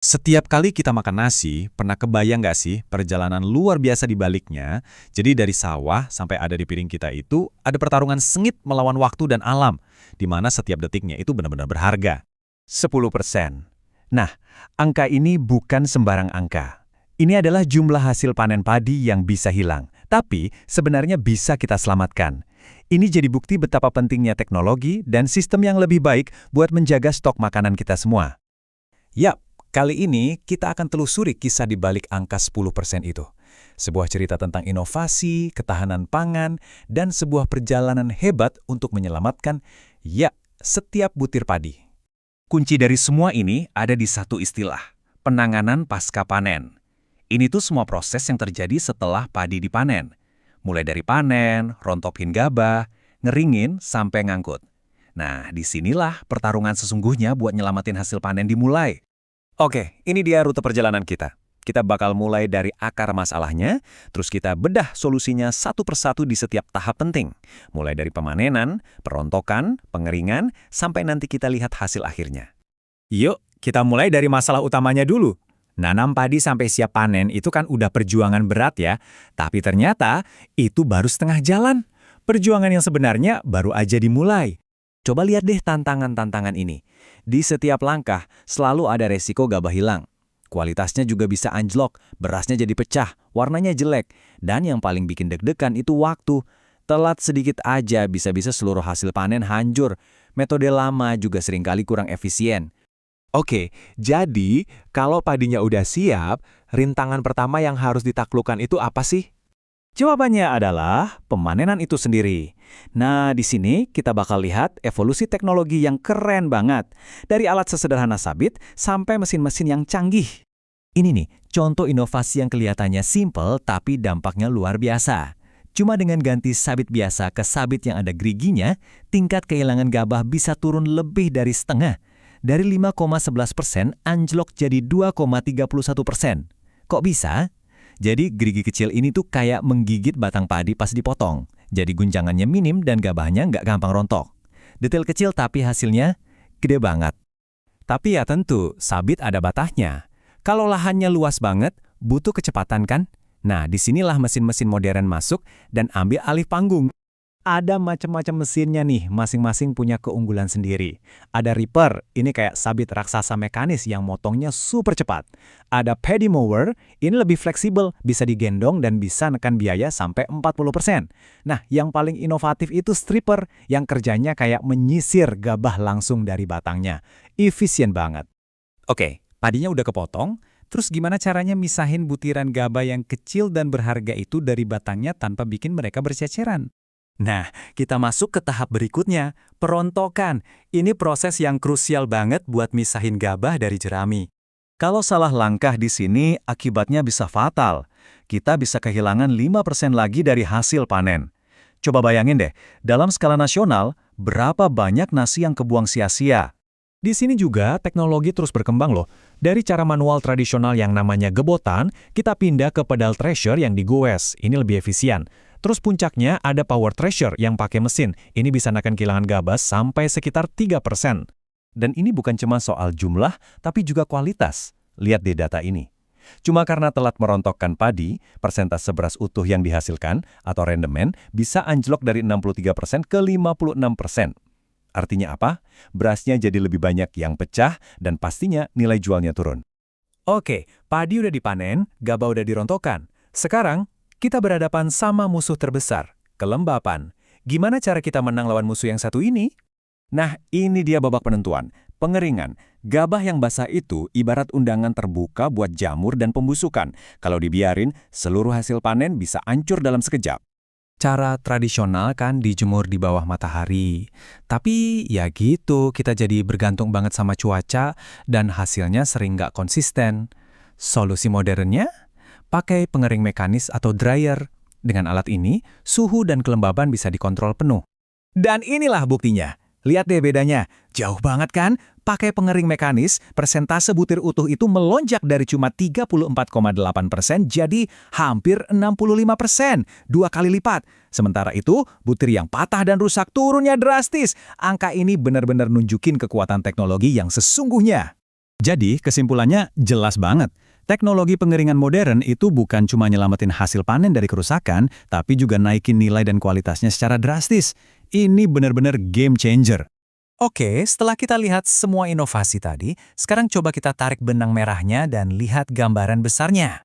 Setiap kali kita makan nasi, pernah kebayang nggak sih perjalanan luar biasa di baliknya? Jadi dari sawah sampai ada di piring kita itu, ada pertarungan sengit melawan waktu dan alam, di mana setiap detiknya itu benar-benar berharga. 10%. Nah, angka ini bukan sembarang angka. Ini adalah jumlah hasil panen padi yang bisa hilang, tapi sebenarnya bisa kita selamatkan. Ini jadi bukti betapa pentingnya teknologi dan sistem yang lebih baik buat menjaga stok makanan kita semua. Yap, kali ini kita akan telusuri kisah di balik angka 10% itu. Sebuah cerita tentang inovasi, ketahanan pangan, dan sebuah perjalanan hebat untuk menyelamatkan, setiap butir padi. Kunci dari semua ini ada di satu istilah, penanganan pasca panen. Ini tuh semua proses yang terjadi setelah padi dipanen. Mulai dari panen, rontokin gabah, ngeringin, sampai ngangkut. Nah, disinilah pertarungan sesungguhnya buat nyelamatin hasil panen dimulai. Oke, ini dia rute perjalanan kita. Kita bakal mulai dari akar masalahnya, terus kita bedah solusinya satu persatu di setiap tahap penting. Mulai dari pemanenan, perontokan, pengeringan, sampai nanti kita lihat hasil akhirnya. Yuk, kita mulai dari masalah utamanya dulu. Nanam padi sampai siap panen itu kan udah perjuangan berat ya, tapi ternyata itu baru setengah jalan. Perjuangan yang sebenarnya baru aja dimulai. Coba lihat deh tantangan-tantangan ini. Di setiap langkah selalu ada resiko gabah hilang. Kualitasnya juga bisa anjlok, berasnya jadi pecah, warnanya jelek. Dan yang paling bikin deg-degan itu waktu. Telat sedikit aja bisa-bisa seluruh hasil panen hancur. Metode lama juga seringkali kurang efisien. Oke, jadi kalau padinya udah siap, rintangan pertama yang harus ditaklukkan itu apa sih? Jawabannya adalah pemanenan itu sendiri. Nah, di sini kita bakal lihat evolusi teknologi yang keren banget. Dari alat sesederhana sabit sampai mesin-mesin yang canggih. Ini nih, contoh inovasi yang kelihatannya simple tapi dampaknya luar biasa. Cuma dengan ganti sabit biasa ke sabit yang ada geriginya, tingkat kehilangan gabah bisa turun lebih dari setengah. Dari 5,11% anjlok jadi 2,31%. Kok bisa? Jadi gerigi kecil ini tuh kayak menggigit batang padi pas dipotong. Jadi guncangannya minim dan gabahnya nggak gampang rontok. Detail kecil tapi hasilnya gede banget. Tapi ya tentu, sabit ada batasnya. Kalau lahannya luas banget, butuh kecepatan kan? Nah, disinilah mesin-mesin modern masuk dan ambil alih panggung. Ada macam-macam mesinnya nih, masing-masing punya keunggulan sendiri. Ada ripper, ini kayak sabit raksasa mekanis yang motongnya super cepat. Ada paddy mower, ini lebih fleksibel, bisa digendong dan bisa nekan biaya sampai 40%. Nah, yang paling inovatif itu stripper, yang kerjanya kayak menyisir gabah langsung dari batangnya. Efisien banget. Oke, padinya udah kepotong, terus gimana caranya misahin butiran gabah yang kecil dan berharga itu dari batangnya tanpa bikin mereka berceceran? Nah, kita masuk ke tahap berikutnya, perontokan. Ini proses yang krusial banget buat misahin gabah dari jerami. Kalau salah langkah di sini, akibatnya bisa fatal. Kita bisa kehilangan 5% lagi dari hasil panen. Coba bayangin deh, dalam skala nasional, berapa banyak nasi yang kebuang sia-sia? Di sini juga teknologi terus berkembang loh. Dari cara manual tradisional yang namanya gebotan, kita pindah ke pedal thresher yang digoes. Ini lebih efisien. Terus puncaknya ada power thresher yang pakai mesin. Ini bisa menekan kehilangan gabah sampai sekitar 3%. Dan ini bukan cuma soal jumlah, tapi juga kualitas. Lihat di data ini. Cuma karena telat merontokkan padi, persentase beras utuh yang dihasilkan atau rendemen bisa anjlok dari 63% ke 56%. Artinya apa? Berasnya jadi lebih banyak yang pecah dan pastinya nilai jualnya turun. Oke, padi udah dipanen, gabah udah dirontokkan. Sekarang, kita berhadapan sama musuh terbesar, kelembapan. Gimana cara kita menang lawan musuh yang satu ini? Nah, ini dia babak penentuan. Pengeringan. Gabah yang basah itu ibarat undangan terbuka buat jamur dan pembusukan. Kalau dibiarin, seluruh hasil panen bisa hancur dalam sekejap. Cara tradisional kan dijemur di bawah matahari. Tapi ya gitu, kita jadi bergantung banget sama cuaca dan hasilnya sering nggak konsisten. Solusi modernnya? Pakai pengering mekanis atau dryer. Dengan alat ini, suhu dan kelembaban bisa dikontrol penuh. Dan inilah buktinya. Lihat deh bedanya. Jauh banget kan? Pakai pengering mekanis, persentase butir utuh itu melonjak dari cuma 34,8% jadi hampir 65%. 2 kali lipat. Sementara itu, butir yang patah dan rusak turunnya drastis. Angka ini benar-benar nunjukin kekuatan teknologi yang sesungguhnya. Jadi, kesimpulannya jelas banget. Teknologi pengeringan modern itu bukan cuma nyelamatin hasil panen dari kerusakan, tapi juga naikin nilai dan kualitasnya secara drastis. Ini benar-benar game changer. Oke, setelah kita lihat semua inovasi tadi, sekarang coba kita tarik benang merahnya dan lihat gambaran besarnya.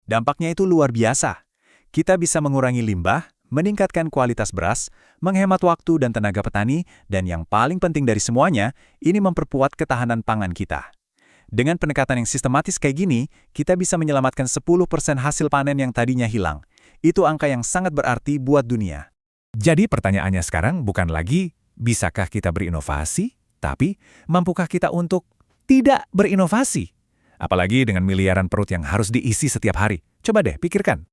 Dampaknya itu luar biasa. Kita bisa mengurangi limbah, meningkatkan kualitas beras, menghemat waktu dan tenaga petani, dan yang paling penting dari semuanya, ini memperkuat ketahanan pangan kita. Dengan pendekatan yang sistematis kayak gini, kita bisa menyelamatkan 10% hasil panen yang tadinya hilang. Itu angka yang sangat berarti buat dunia. Jadi pertanyaannya sekarang bukan lagi, bisakah kita berinovasi? Tapi, mampukah kita untuk tidak berinovasi? Apalagi dengan miliaran perut yang harus diisi setiap hari. Coba deh, pikirkan.